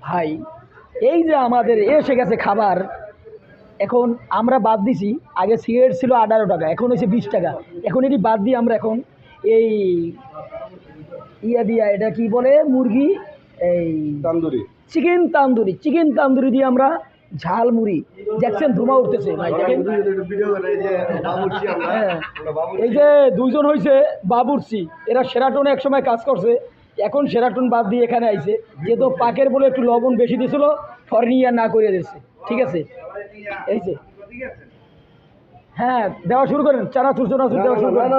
ভাই এই যে আমাদের এসে গেছে খাবার, এখন আমরা বাদ দিছি। আগে সিগারেট ছিল 18 টাকা, এখন হয়েছে 20 টাকা। এখন এটি বাদ দিয়ে আমরা এখন এই ইয়া দিয়া, এটা কি বলে, মুরগি, এই তান্দুরি চিকেন তান্দুরি দিয়ে আমরা ঝাল মুড়ি দেখছেন, ধুমা উঠতেছে ভাই দেখেন। হ্যাঁ, এই যে দুইজন হয়েছে বাবুর্চি, এরা সেরাটনে একসময় কাজ করছে, এখন সেরাটন বাদ দিয়ে এখানে আইছে, যেহেতু পাকের বলে একটু লবণ বেশি দিয়েছিল, ফরনিয়া না করে দিচ্ছে। ঠিক আছে, এই যে হ্যাঁ দেওয়া শুরু করেন, চানাচুর দেওয়া শুরু করেন।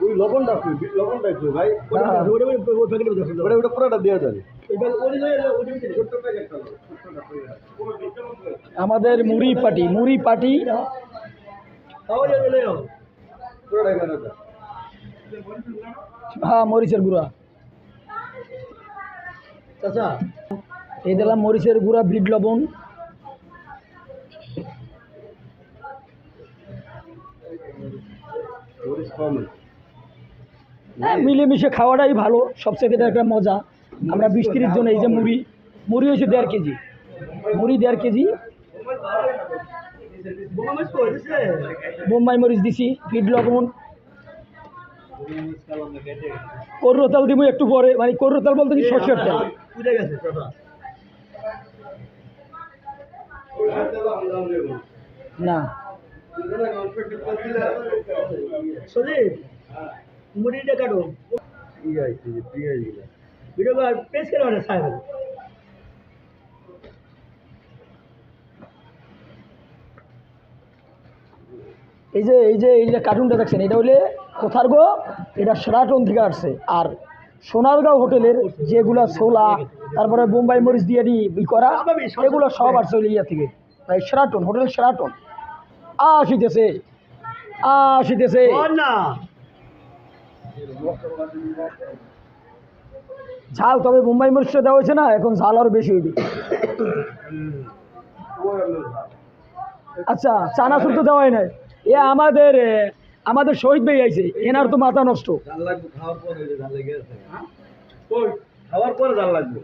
ওই লবণটা ভাই, ওটা পুরোটা দেওয়া যায়। আমাদের মুড়ি পাটি হ্যাঁ, মরিচের গুঁড়া। আচ্ছা, এই দিলাম মরিচের গুঁড়া, বিট লবণ, হ্যাঁ মিলেমিশে খাওয়াটাই ভালো, সবচেয়ে এটা একটা মজা। আমরা 20-30 জন। এই যে মুড়ি হয়েছে 1.5 কেজি, মুড়ি 1.5 কেজি, বোম্বাই মরিচ দিছি, বিট লবণ, করুর তেল দিব একটু পরে, মানে করুর তেল বলতে কি সরষের তেল। না মুড়িটা কাটো, এই যে কার্টুনটা দেখছেন, এটা হলে কোথার গো, এটা সেরাটন থেকে আসছে। আর সোনারগাঁও হোটেলের যেগুলা ছোলা, তারপরে বোম্বাই মরিচ দিয়ে করা, এগুলো সব আসছে ইয়া থেকে, তাই সেরাটন হোটেল, সেরাটন। আসিতেছে ঝাল, তবে বোম্বাই মরিচটা দেওয়া হয়েছে না, এখন ঝাল আরো বেশি হইবে। আচ্ছা, চানাচুর তো দেওয়াই নাই। এ আমাদের শহীদ ভাই আইছে, এনার তো মাথা নষ্ট। খাওয়ার পরে ঝাল লাগবে।